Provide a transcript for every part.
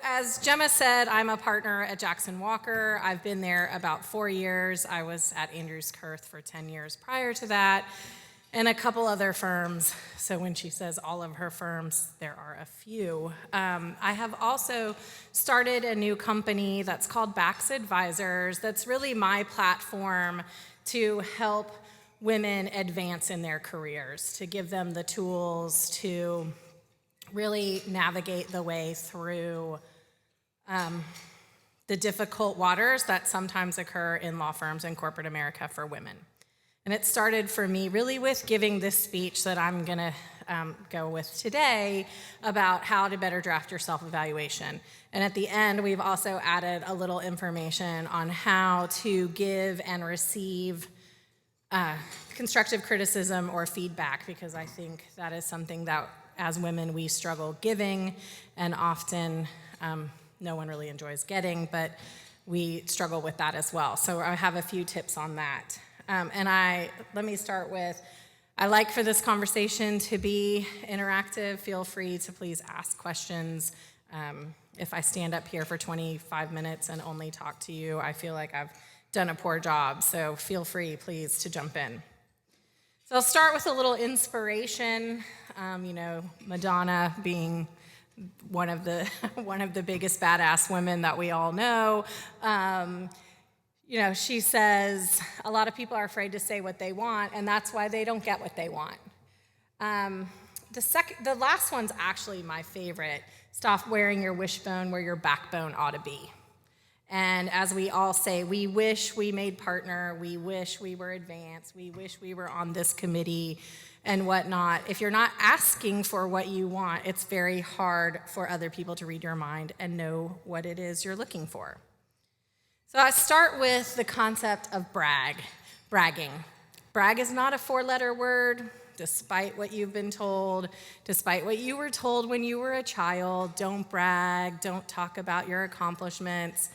as Gemma said, I'm a partner at Jackson Walker. I've been there about 4 years. I was at Andrews Kurth for 10 years prior to that, and a couple other firms. So when she says all of her firms, there are a few. I have also started a new company that's called Bax Advisors. That's really my platform to help women advance in their careers, to give them the tools to really navigate the way through the difficult waters that sometimes occur in law firms and corporate America for women. And it started for me really with giving this speech that I'm going to go with today about how to better draft your self-evaluation. And at the end, we've also added a little information on how to give and receive constructive criticism or feedback, because I think that is something that as women we struggle giving, and often no one really enjoys getting, but we struggle with that as well. So I have a few tips on that. Let me start with, I like for this conversation to be interactive. Feel free to please ask questions. If I stand up here for 25 minutes and only talk to you, I feel like I've done a poor job, so feel free, please, to jump in. So I'll start with a little inspiration. Madonna being one of the biggest badass women that we all know. She says a lot of people are afraid to say what they want, and that's why they don't get what they want. The last one's actually my favorite. Stop wearing your wishbone where your backbone ought to be. And as we all say, we wish we made partner, we wish we were advanced, we wish we were on this committee and whatnot. If you're not asking for what you want, it's very hard for other people to read your mind and know what it is you're looking for. So I start with the concept of bragging. Brag is not a 4-letter word, despite what you've been told, despite what you were told when you were a child. Don't brag, don't talk about your accomplishments.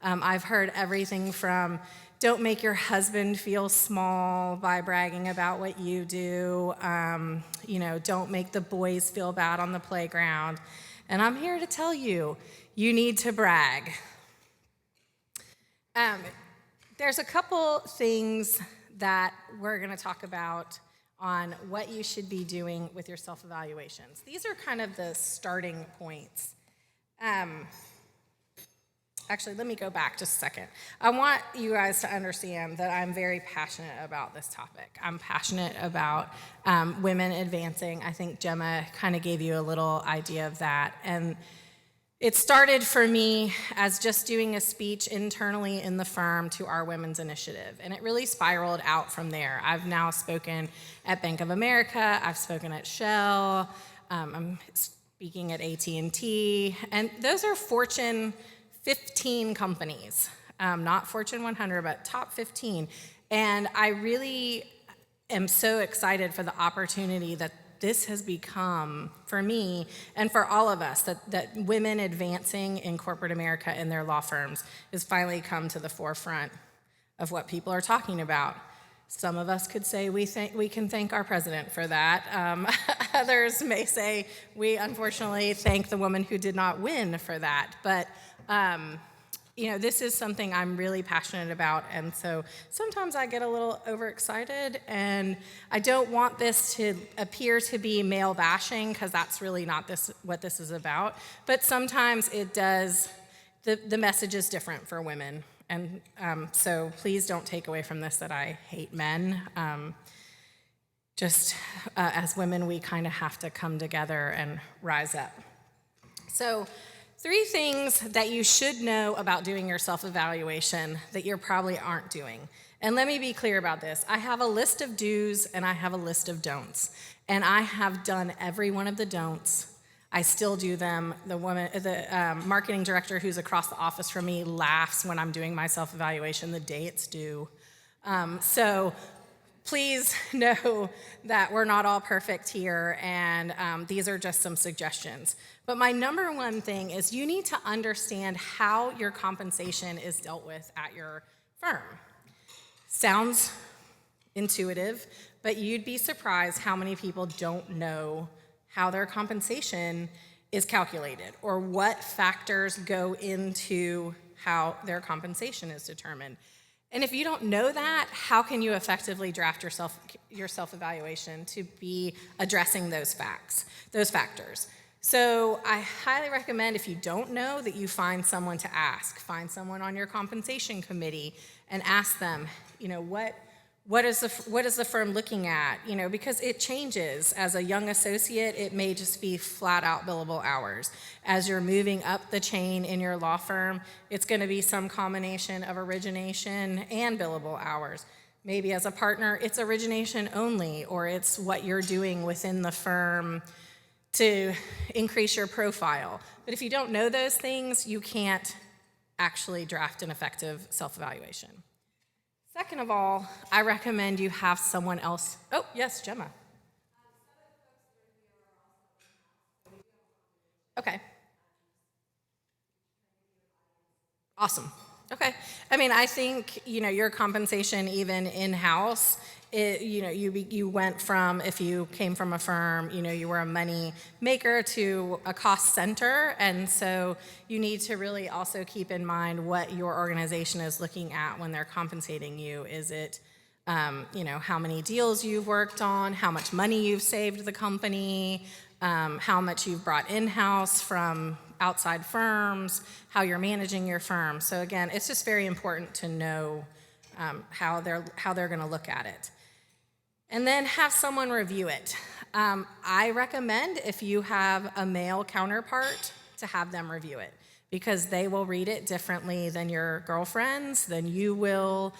I've heard everything from don't make your husband feel small by bragging about what you do. Don't make the boys feel bad on the playground. And I'm here to tell you, you need to brag. There's a couple things that we're going to talk about on what you should be doing with your self-evaluations. These are kind of the starting points. Actually, let me go back just a second. I want you guys to understand that I'm very passionate about this topic. I'm passionate about women advancing. I think Gemma kind of gave you a little idea of that. And it started for me as just doing a speech internally in the firm to our women's initiative, and it really spiraled out from there. I've now spoken at Bank of America, I've spoken at Shell, I'm speaking at AT&T, and those are Fortune 15 companies, not Fortune 100, but top 15. And I really am so excited for the opportunity that this has become for me and for all of us, that women advancing in corporate America in their law firms has finally come to the forefront of what people are talking about. Some of us could say we can thank our president for that. Others may say we unfortunately thank the woman who did not win for that. But this is something I'm really passionate about, and so sometimes I get a little overexcited, and I don't want this to appear to be male bashing, because that's really not what this is about, but sometimes it does, the message is different for women, and so please don't take away from this that I hate men. As women, we kind of have to come together and rise up. So 3 things that you should know about doing your self-evaluation that you probably aren't doing. And let me be clear about this. I have a list of do's and I have a list of don'ts. And I have done every one of the don'ts. I still do them. The marketing director who's across the office from me laughs when I'm doing my self-evaluation the day it's due. So please know that we're not all perfect here, and these are just some suggestions. But my number one thing is you need to understand how your compensation is dealt with at your firm. Sounds intuitive, but you'd be surprised how many people don't know how their compensation is calculated, or what factors go into how their compensation is determined. And if you don't know that, how can you effectively draft your self-evaluation to be addressing those factors? So I highly recommend, if you don't know, that you find someone to ask. Find someone on your compensation committee and ask them, what is the firm looking at? Because it changes. As a young associate, it may just be flat out billable hours. As you're moving up the chain in your law firm, it's going to be some combination of origination and billable hours. Maybe as a partner, it's origination only, or it's what you're doing within the firm to increase your profile. But if you don't know those things, you can't actually draft an effective self-evaluation. Second of all, I recommend you have someone else. Oh, yes, Gemma. Okay. Awesome. Okay. I think, your compensation even in-house, you went from, if you came from a firm, you were a money maker to a cost center. And so you need to really also keep in mind what your organization is looking at when they're compensating you. Is it, how many deals you've worked on, how much money you've saved the company, how much you've brought in-house from outside firms, how you're managing your firm. So again, it's just very important to know how they're going to look at it. And then have someone review it. I recommend, if you have a male counterpart, to have them review it, because they will read it differently than your girlfriends, than you will.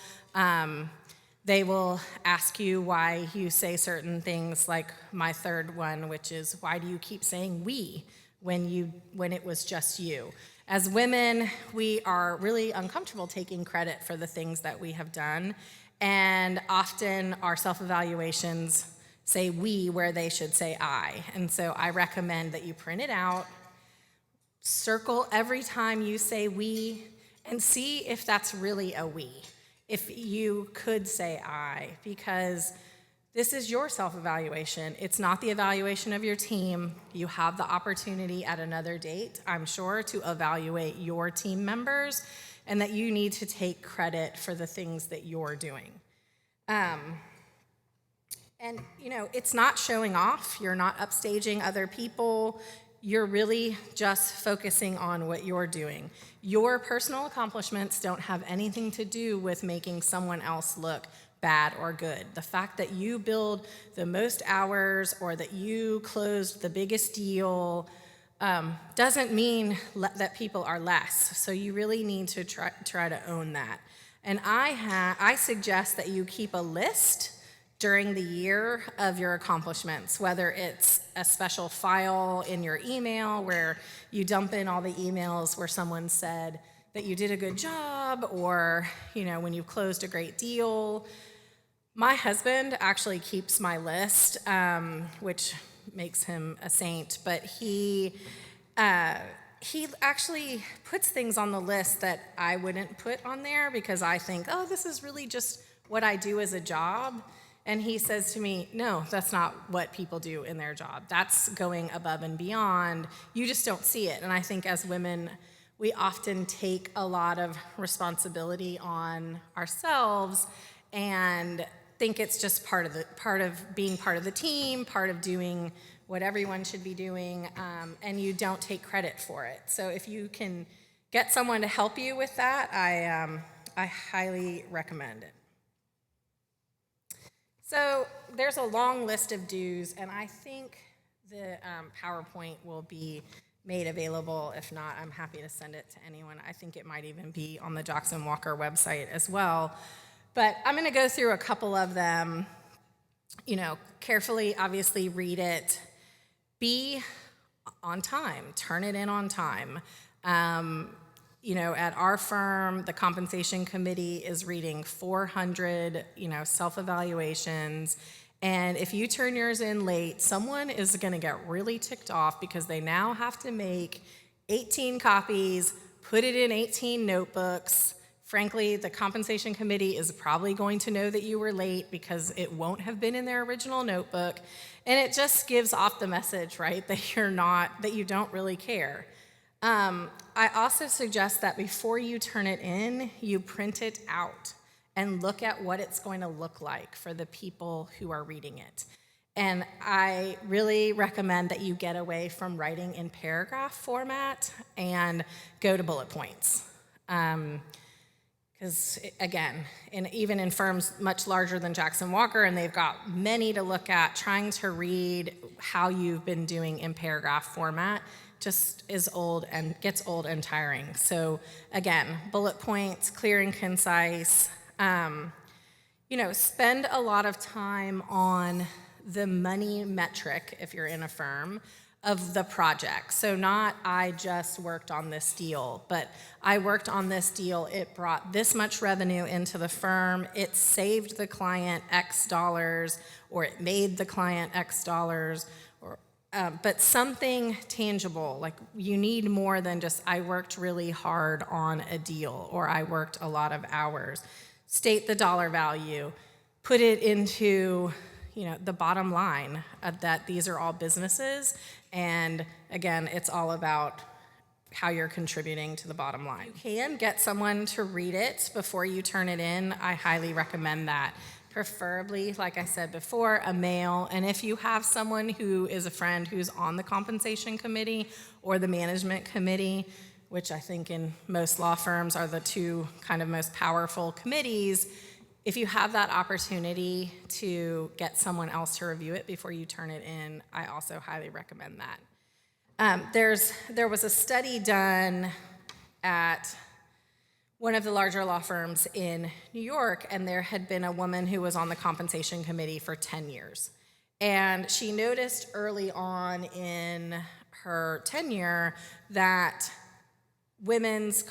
They will ask you why you say certain things, like my third one, which is, why do you keep saying we when it was just you? As women, we are really uncomfortable taking credit for the things that we have done. And often our self-evaluations say we where they should say I. And so I recommend that you print it out, circle every time you say we, and see if that's really a we. If you could say I, because this is your self-evaluation. It's not the evaluation of your team. You have the opportunity at another date, I'm sure, to evaluate your team members, and that you need to take credit for the things that you're doing. It's not showing off. You're not upstaging other people. You're really just focusing on what you're doing. Your personal accomplishments don't have anything to do with making someone else look bad or good. The fact that you billed the most hours or that you closed the biggest deal doesn't mean that people are less. So you really need to try to own that. And I suggest that you keep a list during the year of your accomplishments, whether it's a special file in your email where you dump in all the emails where someone said that you did a good job, or when you closed a great deal. My husband actually keeps my list, which makes him a saint, but he actually puts things on the list that I wouldn't put on there, because I think, this is really just what I do as a job. And he says to me, no, that's not what people do in their job. That's going above and beyond. You just don't see it. And I think as women, we often take a lot of responsibility on ourselves and think it's just part of being part of the team, part of doing what everyone should be doing, and you don't take credit for it. So if you can get someone to help you with that, I highly recommend it. So there's a long list of do's, and I think the PowerPoint will be made available. If not, I'm happy to send it to anyone. I think it might even be on the Jackson Walker website as well. But I'm going to go through a couple of them, carefully, obviously read it. Be on time. Turn it in on time. At our firm, the compensation committee is reading 400, self-evaluations. And if you turn yours in late, someone is going to get really ticked off because they now have to make 18 copies, put it in 18 notebooks, Frankly, the compensation committee is probably going to know that you were late because it won't have been in their original notebook. And it just gives off the message, right, that you don't really care. I also suggest that before you turn it in, you print it out and look at what it's going to look like for the people who are reading it. And I really recommend that you get away from writing in paragraph format and go to bullet points. Because again, even in firms much larger than Jackson Walker, and they've got many to look at, trying to read how you've been doing in paragraph format just is old and gets old and tiring. So again, bullet points, clear and concise. Spend a lot of time on the money metric, if you're in a firm, of the project. So not I just worked on this deal, but I worked on this deal, it brought this much revenue into the firm, it saved the client X dollars, or it made the client X dollars, but something tangible. Like, you need more than just I worked really hard on a deal, or I worked a lot of hours. State the dollar value, put it into the bottom line that these are all businesses. And again, it's all about how you're contributing to the bottom line. You can get someone to read it before you turn it in. I highly recommend that. Preferably, like I said before, a male. And if you have someone who is a friend who's on the compensation committee or the management committee, which I think in most law firms are the two kind of most powerful committees, if you have that opportunity to get someone else to review it before you turn it in, I also highly recommend that. There was a study done at one of the larger law firms in New York, and there had been a woman who was on the compensation committee for 10 years. And she noticed early on in her tenure that women's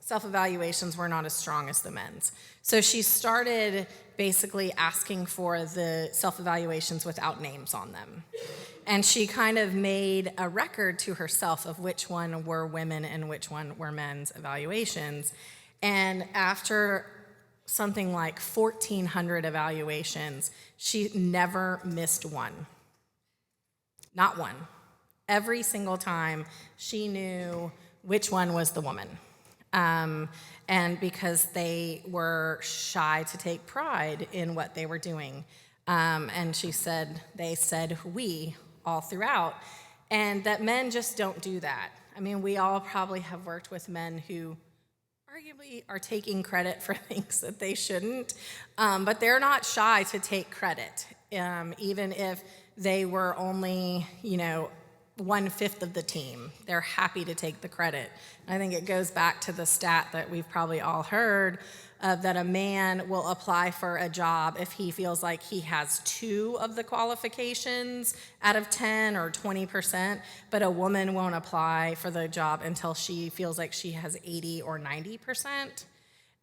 self-evaluations were not as strong as the men's. So she started basically asking for the self-evaluations without names on them. And she kind of made a record to herself of which one were women and which one were men's evaluations. And after something like 1,400 evaluations, she never missed one. Not one. Every single time she knew which one was the woman. And because they were shy to take pride in what they were doing. And they said we all throughout, and that men just don't do that. I mean, we all probably have worked with men who arguably are taking credit for things that they shouldn't, but they're not shy to take credit, even if they were only, 1/5 of the team. They're happy to take the credit. And I think it goes back to the stat that we've probably all heard of that a man will apply for a job if he feels like he has 2 of the qualifications out of 10 or 20%, but a woman won't apply for the job until she feels like she has 80 or 90%.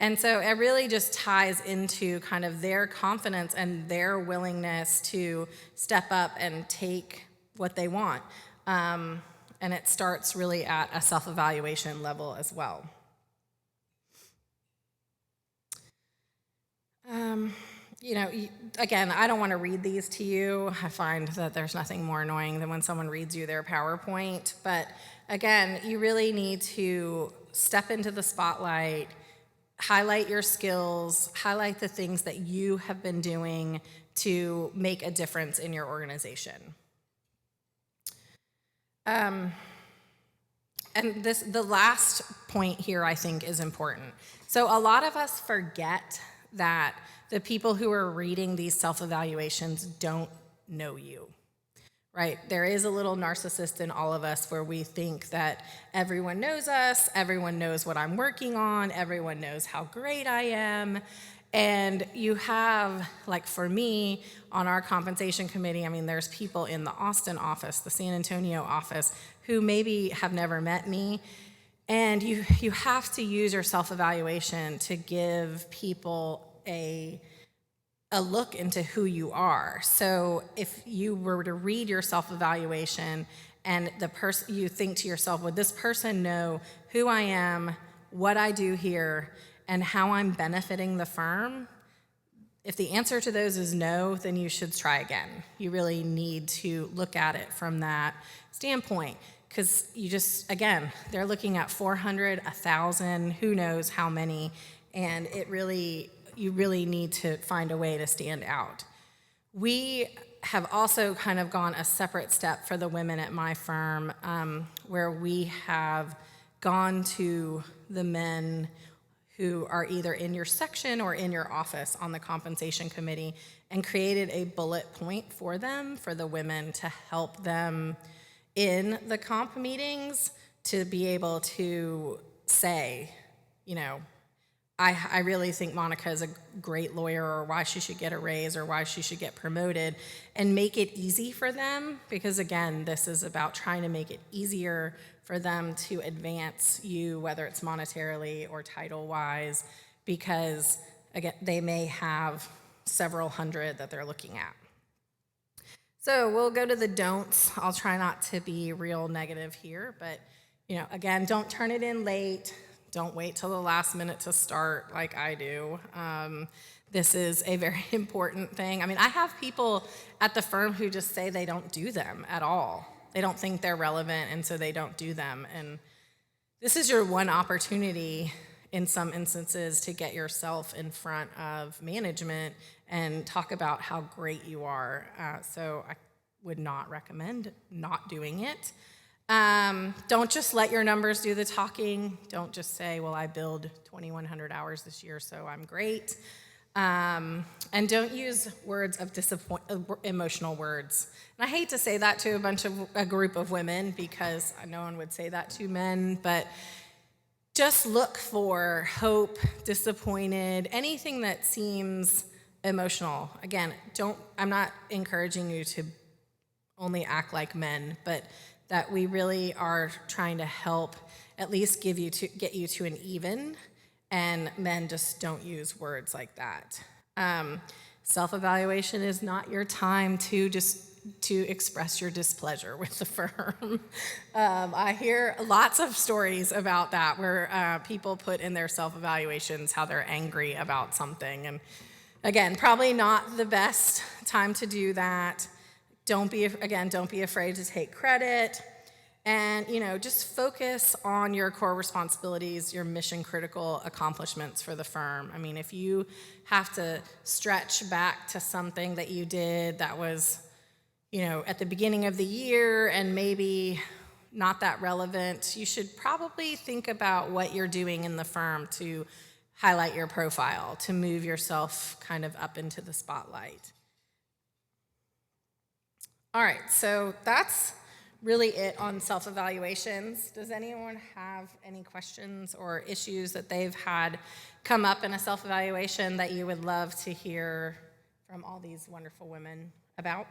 And so it really just ties into kind of their confidence and their willingness to step up and take what they want. And it starts really at a self-evaluation level as well. Again, I don't want to read these to you. I find that there's nothing more annoying than when someone reads you their PowerPoint. But again, you really need to step into the spotlight, highlight your skills, highlight the things that you have been doing to make a difference in your organization. And the last point here, I think, is important. So a lot of us forget that the people who are reading these self-evaluations don't know you, right? There is a little narcissist in all of us where we think that everyone knows us, everyone knows what I'm working on, everyone knows how great I am. And you have, like for me, on our compensation committee, I mean, there's people in the Austin office, the San Antonio office, who maybe have never met me. And you have to use your self-evaluation to give people a look into who you are. So if you were to read your self-evaluation and you think to yourself, would this person know who I am, what I do here and how I'm benefiting the firm, if the answer to those is no, then you should try again. You really need to look at it from that standpoint, because you just, again, they're looking at 400, 1,000, who knows how many, and you really need to find a way to stand out. We have also kind of gone a separate step for the women at my firm, where we have gone to the men who are either in your section or in your office on the compensation committee and created a bullet point for them, for the women, to help them in the comp meetings to be able to say, you know, I really think Monica is a great lawyer, or why she should get a raise, or why she should get promoted, and make it easy for them, because again, this is about trying to make it easier for them to advance you, whether it's monetarily or title-wise, because again, they may have several hundred that they're looking at. So we'll go to the don'ts. I'll try not to be real negative here, but again, don't turn it in late. Don't wait till the last minute to start like I do. This is a very important thing. I mean, I have people at the firm who just say they don't do them at all. They don't think they're relevant, and so they don't do them. And this is your one opportunity in some instances to get yourself in front of management and talk about how great you are. So I would not recommend not doing it. Don't just let your numbers do the talking. Don't just say, well, I billed 2,100 hours this year, so I'm great. And don't use words of emotional words. And I hate to say that to a group of women, because no one would say that to men, but just look for hope, disappointed, anything that seems emotional. Again, I'm not encouraging you to only act like men, but that we really are trying to help at least get you to an even, and men just don't use words like that. Self-evaluation is not your time to express your displeasure with the firm. I hear lots of stories about that, where people put in their self-evaluations how they're angry about something. And again, probably not the best time to do that. Don't be afraid to take credit, and just focus on your core responsibilities, your mission critical accomplishments for the firm. I mean, if you have to stretch back to something that you did that was, at the beginning of the year and maybe not that relevant, you should probably think about what you're doing in the firm to highlight your profile, to move yourself kind of up into the spotlight. All right, so that's really it on self-evaluations. Does anyone have any questions or issues that they've had come up in a self-evaluation that you would love to hear from all these wonderful women about?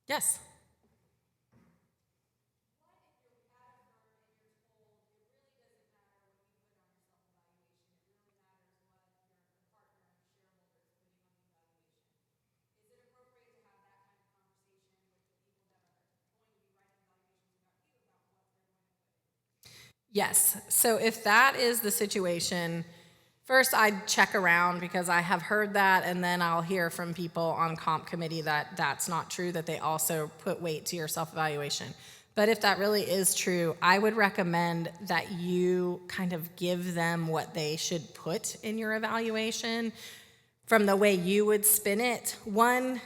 Yes? Yes. So if that is the situation, first I'd check around, because I have heard that, and then I'll hear from people on comp committee that that's not true, that they also put weight to your self-evaluation. But if that really is true, I would recommend that you kind of give them what they should put in your evaluation from the way you would spin it. One,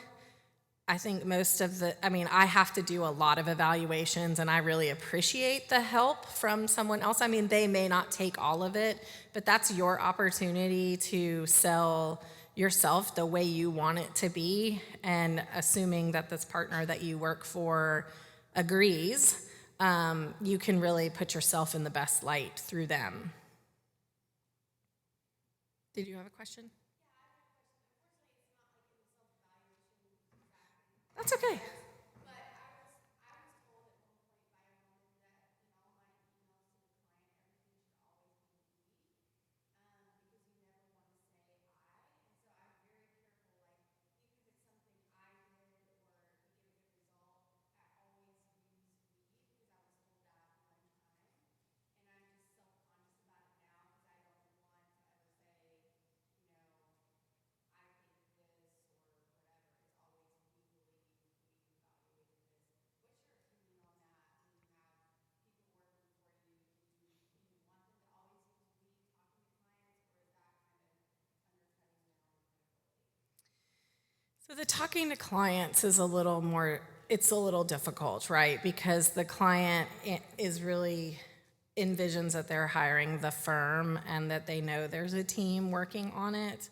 I think I have to do a lot of evaluations, and I really appreciate the help from someone else. I mean, they may not take all of it, but that's your opportunity to sell yourself the way you want it to be, and assuming that this partner that you work for agrees, you can really put yourself in the best light through them. Did you have a question? That's okay. So the talking to clients is it's a little difficult, right? Because the client is really envisions that they're hiring the firm and that they know there's a team working on it.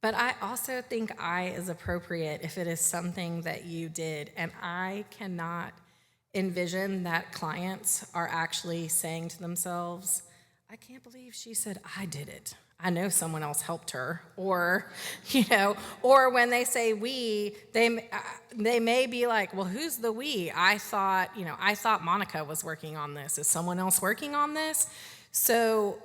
But I also think I is appropriate if it is something that you did. And I cannot envision that clients are actually saying to themselves, I can't believe she said I did it. I know someone else helped her. Or, or when they say we, they may be like, well, who's the we? I thought Monica was working on this. Is someone else working on this? So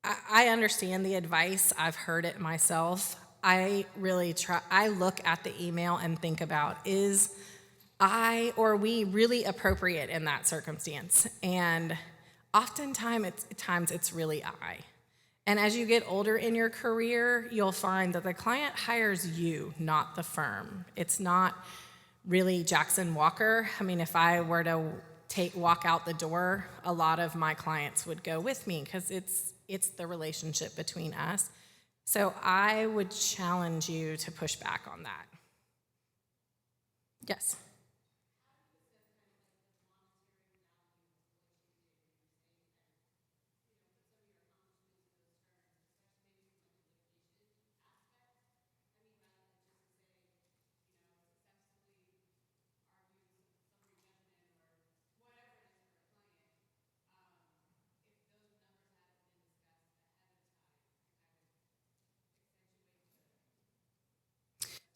I understand the advice. I've heard it myself. I look at the email and think about, is I or we really appropriate in that circumstance? And oftentimes it's really I. And as you get older in your career, you'll find that the client hires you, not the firm. It's not really Jackson Walker. I mean, if I were to walk out the door, a lot of my clients would go with me because it's the relationship between us. So I would challenge you to push back on that. Yes.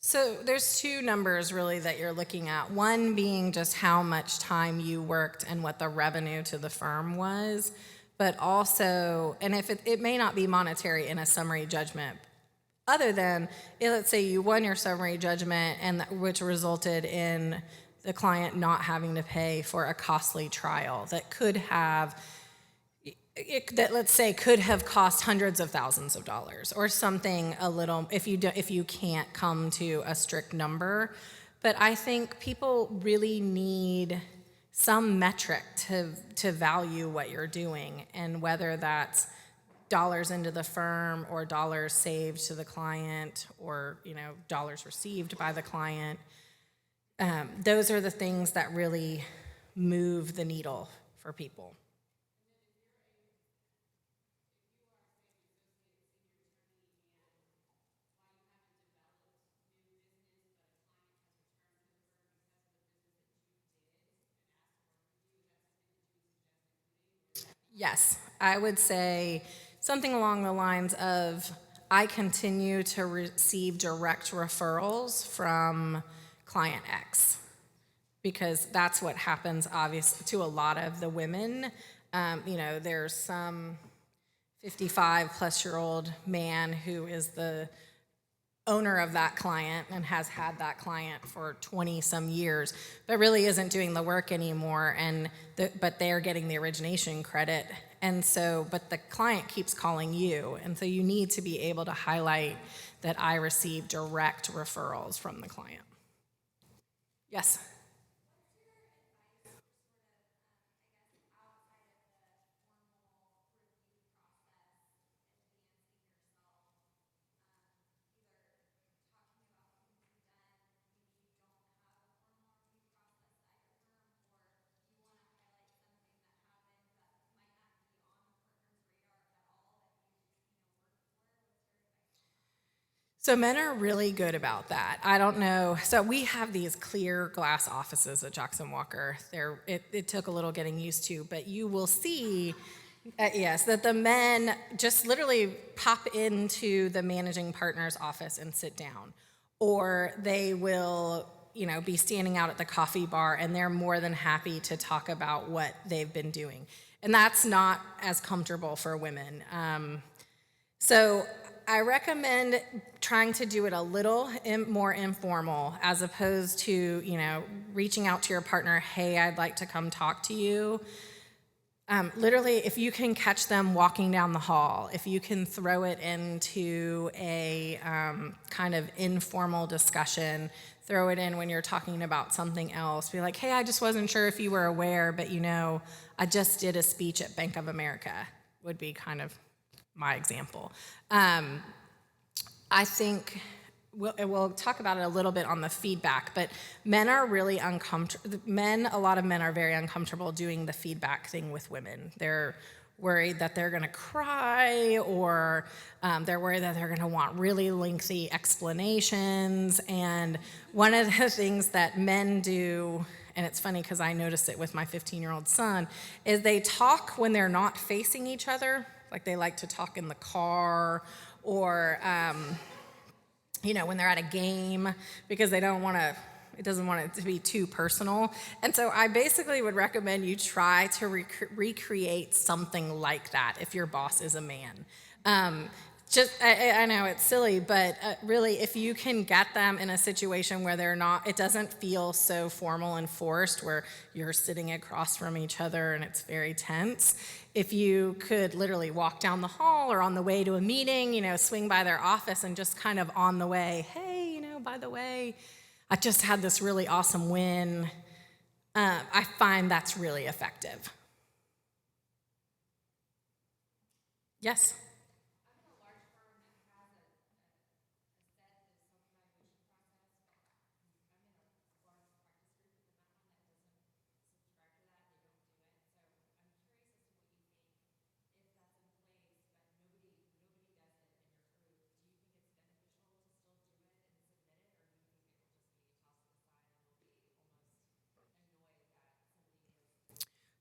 So there's two numbers really that you're looking at. One being just how much time you worked and what the revenue to the firm was, but also, and if it may not be monetary in a summary judgment, other than, let's say you won your summary judgment and which resulted in the client not having to pay for a costly trial that could have could have cost hundreds of thousands of dollars or something a little, if you can't come to a strict number. But I think people really need some metric to value what you're doing, and whether that's dollars into the firm or dollars saved to the client or dollars received by the client. Those are the things that really move the needle for people. Yes, I would say something along the lines of, I continue to receive direct referrals from client X, because that's what happens obviously to a lot of the women. There's some 55 plus year old man who is the owner of that client and has had that client for 20 some years, but really isn't doing the work anymore, but they're getting the origination credit. And so, but the client keeps calling you. And so you need to be able to highlight that I receive direct referrals from the client. Yes. So men are really good about that. I don't know. So we have these clear glass offices at Jackson Walker. It took a little getting used to, but you will see, yes, that the men just literally pop into the managing partner's office and sit down. Or they will, be standing out at the coffee bar and they're more than happy to talk about what they've been doing. And that's not as comfortable for women. So I recommend trying to do it a little more informal, as opposed to, reaching out to your partner, hey, I'd like to come talk to you. Literally, if you can catch them walking down the hall, if you can throw it into a kind of informal discussion, throw it in when you're talking about something else. Be like, hey, I just wasn't sure if you were aware, but I just did a speech at Bank of America, would be kind of my example. I think we'll talk about it a little bit on the feedback, but men are really uncomfortable. A lot of men are very uncomfortable doing the feedback thing with women. They're worried that they're going to cry, or they're worried that they're going to want really lengthy explanations. And one of the things that men do, and it's funny because I noticed it with my 15-year-old son, is they talk when they're not facing each other. Like they like to talk in the car, or when they're at a game, because they don't want to, it doesn't want it to be too personal. And so I basically would recommend you try to recreate something like that if your boss is a man. I know it's silly, but really, if you can get them in a situation where it doesn't feel so formal and forced, where you're sitting across from each other and it's very tense. If you could literally walk down the hall or on the way to a meeting, swing by their office and just kind of on the way, hey, by the way, I just had this really awesome win. I find that's really effective. Yes?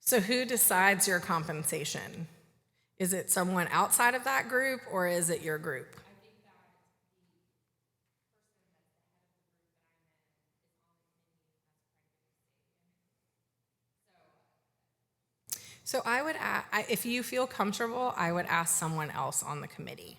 So who decides your compensation? Is it someone outside of that group, or is it your group? So if you feel comfortable, I would ask someone else on the committee.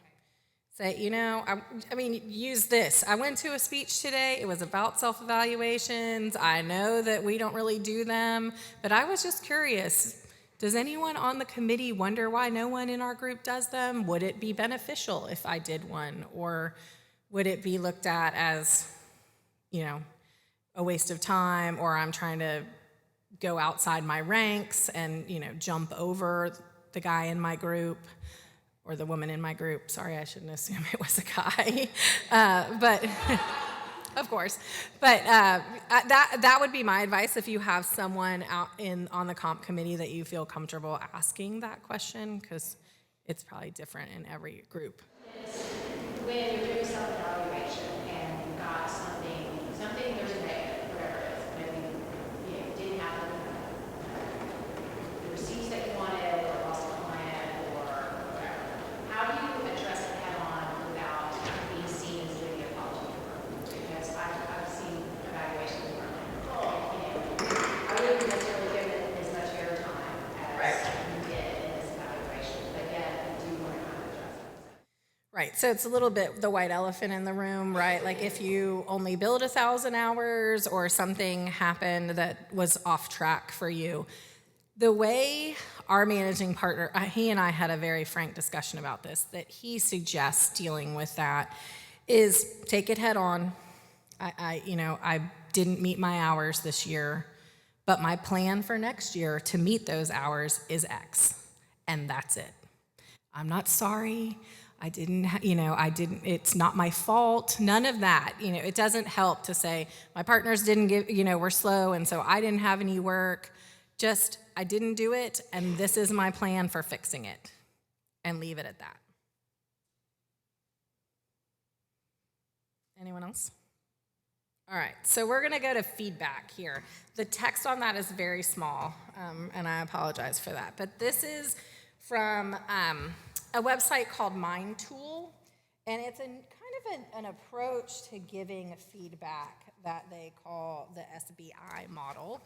Say, use this. I went to a speech today. It was about self-evaluations. I know that we don't really do them, but I was just curious. Does anyone on the committee wonder why no one in our group does them? Would it be beneficial if I did one? Or would it be looked at as, a waste of time, or I'm trying to go outside my ranks and, jump over the guy in my group? Or the woman in my group. Sorry, I shouldn't assume it was a guy. But of course. But that would be my advice if you have someone on the comp committee that you feel comfortable asking that question, because it's probably different in every group. When you're doing self-evaluation and you've got something there's a negative, whatever it is, maybe you didn't have the receipts that you wanted, or lost a client, or whatever. How do you address it head on without being seen as doing the apology work? Because I've seen evaluations where I'm like, I wouldn't necessarily give it as much airtime as you did in this evaluation. But again, I do want to kind of address it. Right, so it's a little bit the white elephant in the room, right? Like if you only billed 1,000 hours or something happened that was off track for you. The way our managing partner, he and I had a very frank discussion about this, that he suggests dealing with that is take it head on. I didn't meet my hours this year, but my plan for next year to meet those hours is X, and that's it. I'm not sorry. It's not my fault. None of that. It doesn't help to say my partners didn't were slow, and so I didn't have any work. Just, I didn't do it, and this is my plan for fixing it, and leave it at that. Anyone else? All right, so we're going to go to feedback here. The text on that is very small, and I apologize for that. But this is from a website called Mind Tool, and it's an approach to giving feedback that they call the SBI model.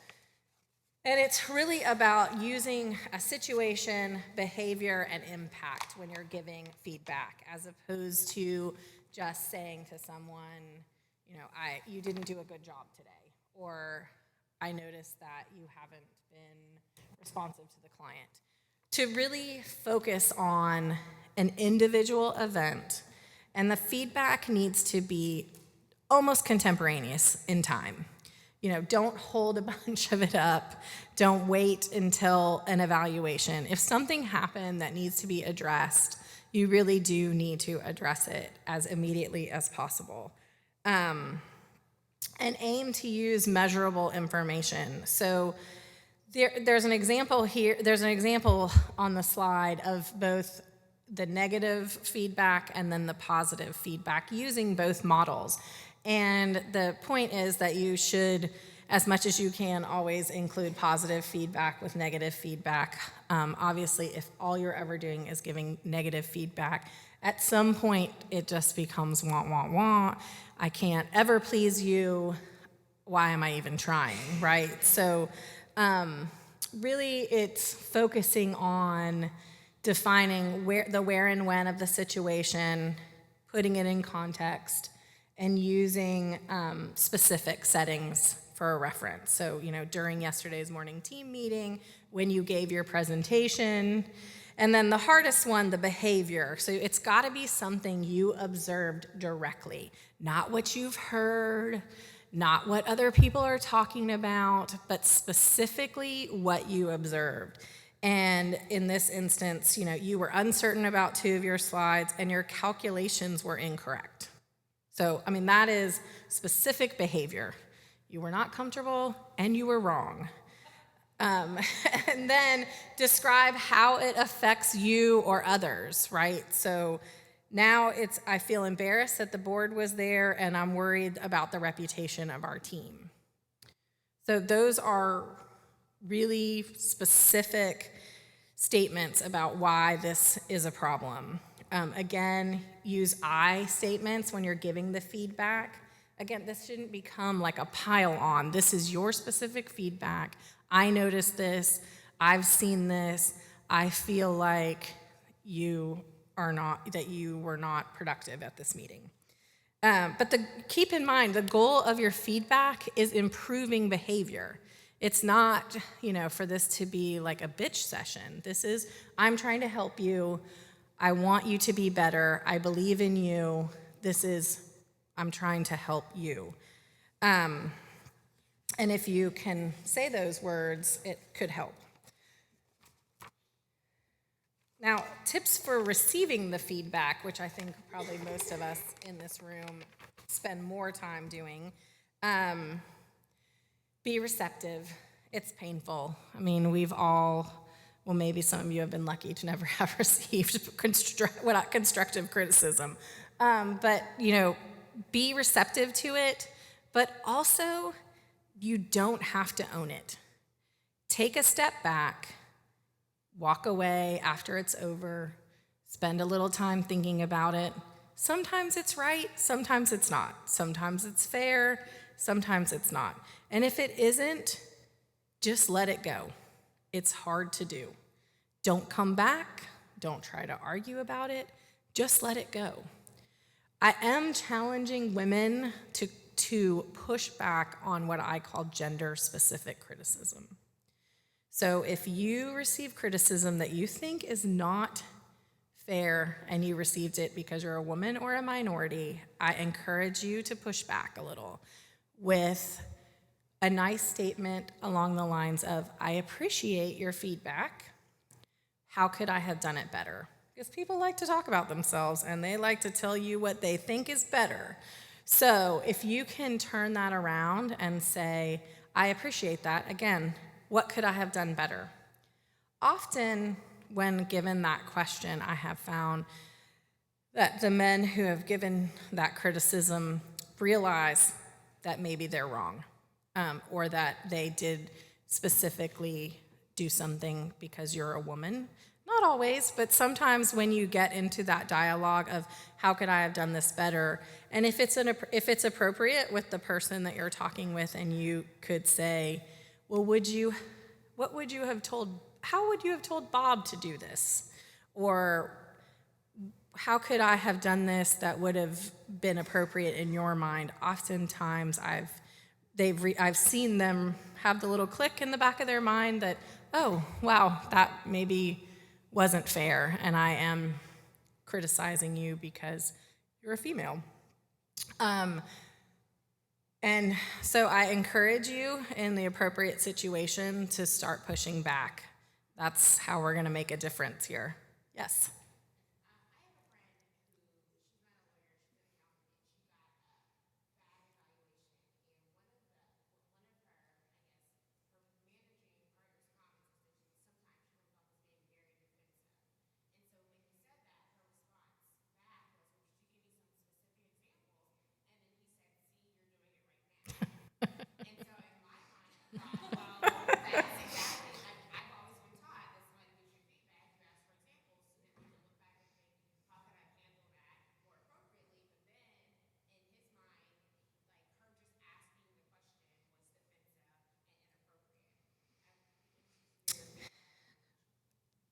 And it's really about using a situation, behavior, and impact when you're giving feedback, as opposed to just saying to someone, you didn't do a good job today, or I noticed that you haven't been responsive to the client. To really focus on an individual event, and the feedback needs to be almost contemporaneous in time. Don't hold a bunch of it up. Don't wait until an evaluation. If something happened that needs to be addressed, you really do need to address it as immediately as possible. and aim to use measurable information. So there's an example here, there's an example on the slide of both the negative feedback and then the positive feedback using both models. And the point is that you should, as much as you can, always include positive feedback with negative feedback. Obviously, if all you're ever doing is giving negative feedback, at some point it just becomes wah, wah, wah. I can't ever please you. Why am I even trying, right? So really it's focusing on defining where and when of the situation, putting it in context, and using specific settings for a reference. So, during yesterday's morning team meeting, when you gave your presentation, and then the hardest one, the behavior. So it's got to be something you observed directly, not what you've heard, not what other people are talking about, but specifically what you observed. And in this instance, you were uncertain about 2 of your slides and your calculations were incorrect. So, that is specific behavior. You were not comfortable and you were wrong. And then describe how it affects you or others, right? So now I feel embarrassed that the board was there and I'm worried about the reputation of our team. So those are really specific statements about why this is a problem. Again, use I statements when you're giving the feedback. Again, this shouldn't become like a pile on. This is your specific feedback. I noticed this. I've seen this. I feel like you were not productive at this meeting. But keep in mind, the goal of your feedback is improving behavior. It's not, for this to be like a bitch session. This is, I'm trying to help you. I want you to be better. I believe in you. I'm trying to help you. And if you can say those words, it could help. Now, tips for receiving the feedback, which I think probably most of us in this room spend more time doing. Be receptive. It's painful. Maybe some of you have been lucky to never have received constructive criticism. But, be receptive to it, but also you don't have to own it. Take a step back, walk away after it's over, spend a little time thinking about it. Sometimes it's right, sometimes it's not. Sometimes it's fair, sometimes it's not. And if it isn't, just let it go. It's hard to do. Don't come back. Don't try to argue about it. Just let it go. I am challenging women to push back on what I call gender-specific criticism. So if you receive criticism that you think is not fair and you received it because you're a woman or a minority, I encourage you to push back a little with a nice statement along the lines of, I appreciate your feedback. How could I have done it better? Because people like to talk about themselves and they like to tell you what they think is better. So if you can turn that around and say, I appreciate that. Again, what could I have done better? Often when given that question, I have found that the men who have given that criticism realize that maybe they're wrong, or that they did specifically do something because you're a woman. Not always, but sometimes when you get into that dialogue of how could I have done this better, and if it's appropriate with the person that you're talking with, and you could say, well, how would you have told Bob to do this? Or how could I have done this that would have been appropriate in your mind? Oftentimes I've seen them have the little click in the back of their mind that, oh, wow, that maybe wasn't fair, and I am criticizing you because you're a female. And so I encourage you in the appropriate situation to start pushing back. That's how we're going to make a difference here. Yes?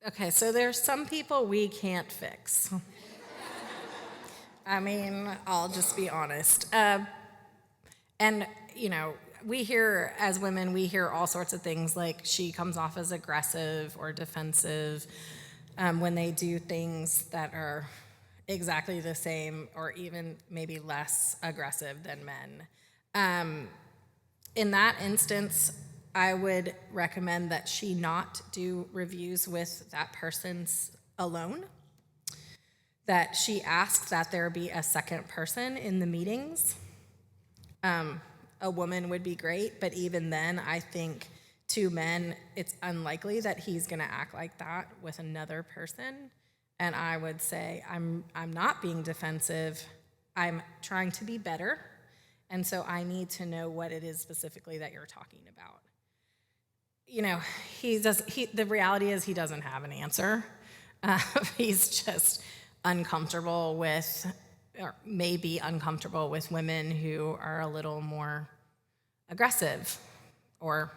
Okay, so there's some people we can't fix. I mean, I'll just be honest. And, we hear, as women, we hear all sorts of things like she comes off as aggressive or defensive when they do things that are exactly the same or even maybe less aggressive than men. In that instance, I would recommend that she not do reviews with that person's alone, that she asks that there be a second person in the meetings. A woman would be great, but even then, I think two men, it's unlikely that he's going to act like that with another person. And I would say, I'm not being defensive. I'm trying to be better. And so I need to know what it is specifically that you're talking about. The reality is he doesn't have an answer. He's just uncomfortable with, or maybe uncomfortable with women who are a little more aggressive or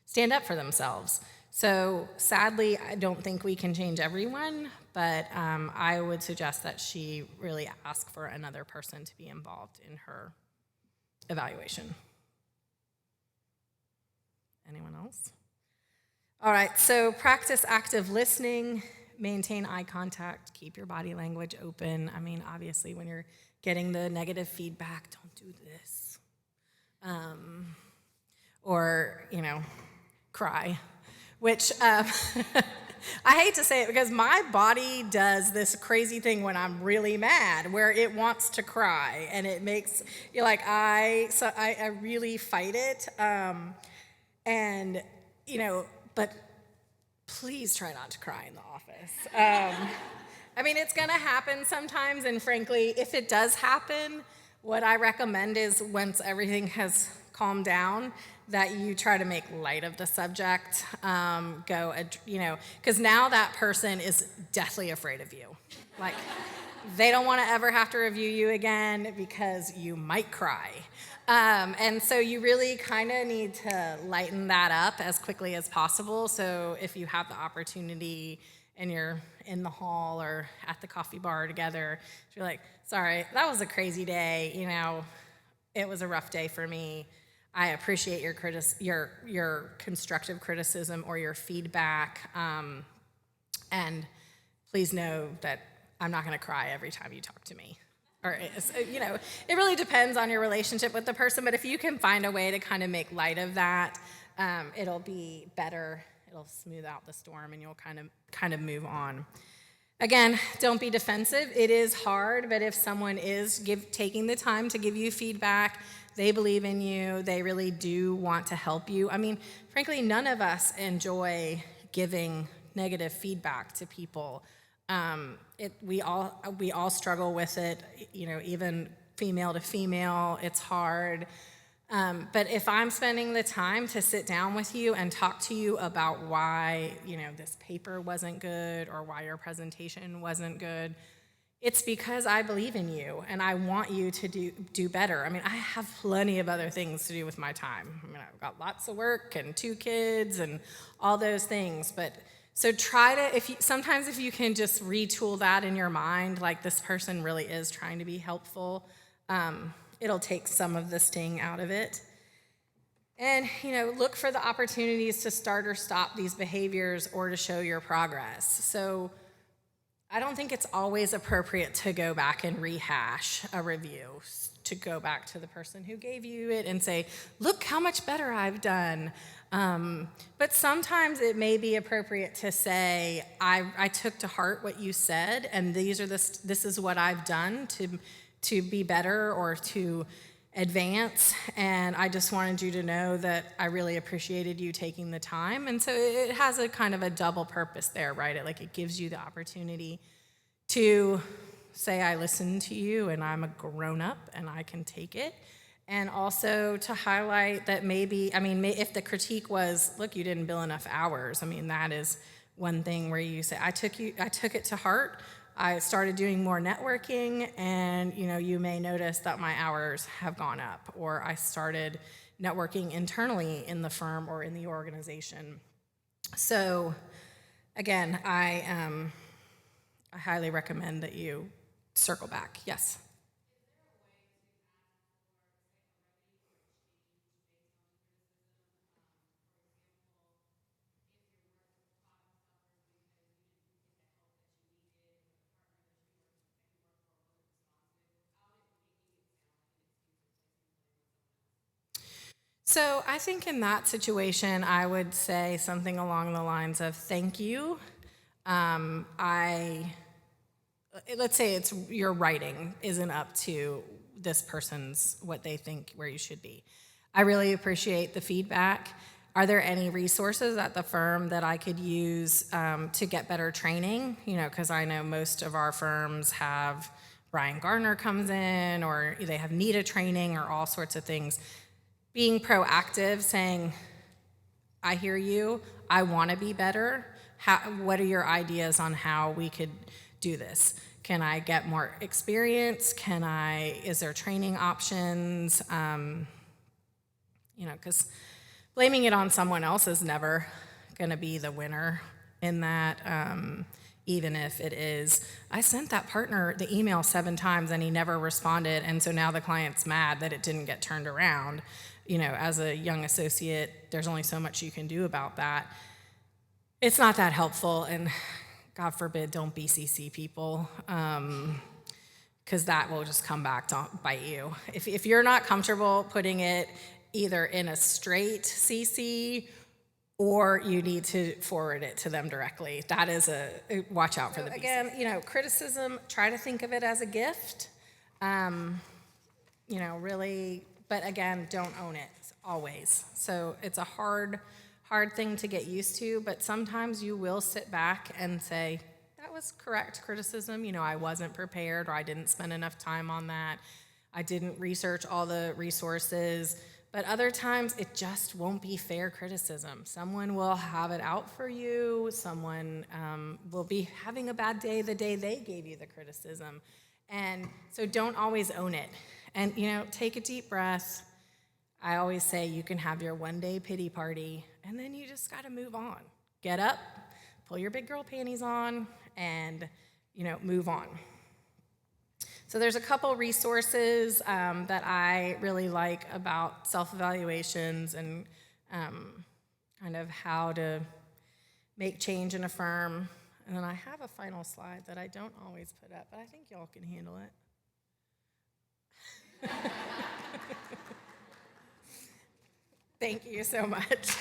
stand up for themselves. So sadly, I don't think we can change everyone, but I would suggest that she really ask for another person to be involved in her evaluation. Anyone else? All right, so practice active listening, maintain eye contact, keep your body language open. I mean, obviously, when you're getting the negative feedback, don't do this. Or, cry, which I hate to say it because my body does this crazy thing when I'm really mad where it wants to cry and it makes you like, I really fight it. But please try not to cry in the office. I mean, it's going to happen sometimes, and frankly, if it does happen, what I recommend is once everything has calmed down, that you try to make light of the subject, because now that person is deathly afraid of you. Like, they don't want to ever have to review you again because you might cry. And so you really kind of need to lighten that up as quickly as possible. So if you have the opportunity and you're in the hall or at the coffee bar together, you're like, sorry, that was a crazy day. It was a rough day for me. I appreciate your constructive criticism or your feedback. And please know that I'm not going to cry every time you talk to me. Or, it really depends on your relationship with the person, but if you can find a way to kind of make light of that, it'll be better. It'll smooth out the storm, and you'll kind of move on. Again, don't be defensive. It is hard, but if someone is taking the time to give you feedback, they believe in you, they really do want to help you. I mean, frankly, none of us enjoy giving negative feedback to people. We all struggle with it, even female to female, it's hard. But if I'm spending the time to sit down with you and talk to you about why, this paper wasn't good or why your presentation wasn't good, it's because I believe in you and I want you to do better. I mean, I have plenty of other things to do with my time. I mean, I've got lots of work and 2 kids and all those things, but so try to, sometimes if you can just retool that in your mind, like this person really is trying to be helpful, it'll take some of the sting out of it. And, look for the opportunities to start or stop these behaviors or to show your progress. So I don't think it's always appropriate to go back and rehash a review, to go back to the person who gave you it and say, look how much better I've done. But sometimes it may be appropriate to say, I took to heart what you said, and this is what I've done to be better or to advance, and I just wanted you to know that I really appreciated you taking the time. And so it has a kind of a double purpose there, right? It gives you the opportunity to say, I listened to you and I'm a grown-up and I can take it. And also to highlight that if the critique was, look, you didn't bill enough hours, that is one thing where you say, I took it to heart. I started doing more networking, and you may notice that my hours have gone up, or I started networking internally in the firm or in the organization. So again, I highly recommend that you circle back. Yes. So I think in that situation, I would say something along the lines of thank you. I let's say it's your writing isn't up to this person's what they think where you should be. I really appreciate the feedback. Are there any resources at the firm that I could use to get better training? You know, because I know most of our firms have Brian Gardner comes in, or they have NETA training, or all sorts of things. Being proactive, saying, I hear you, I want to be better. What are your ideas on how we could do this? Can I get more experience? Is there training options? Because blaming it on someone else is never going to be the winner in that, even if it is. I sent that partner the email 7 times and he never responded, and so now the client's mad that it didn't get turned around. You know, as a young associate, there's only so much you can do about that. It's not that helpful, and God forbid, don't BCC people, because that will just come back to bite you. If you're not comfortable putting it either in a straight CC or you need to forward it to them directly, that is watch out for the BCC. Again, criticism, try to think of it as a gift. Really, but again, don't own it always. So it's a hard thing to get used to, but sometimes you will sit back and say, that was correct criticism. I wasn't prepared, or I didn't spend enough time on that. I didn't research all the resources. But other times, it just won't be fair criticism. Someone will have it out for you. Someone will be having a bad day the day they gave you the criticism. And so don't always own it. And, take a deep breath. I always say you can have your one-day pity party, and then you just got to move on. Get up, pull your big girl panties on, and, move on. So there's a couple resources that I really like about self-evaluations and kind of how to make change in a firm. And then I have a final slide that I don't always put up, but I think y'all can handle it. Thank you so much.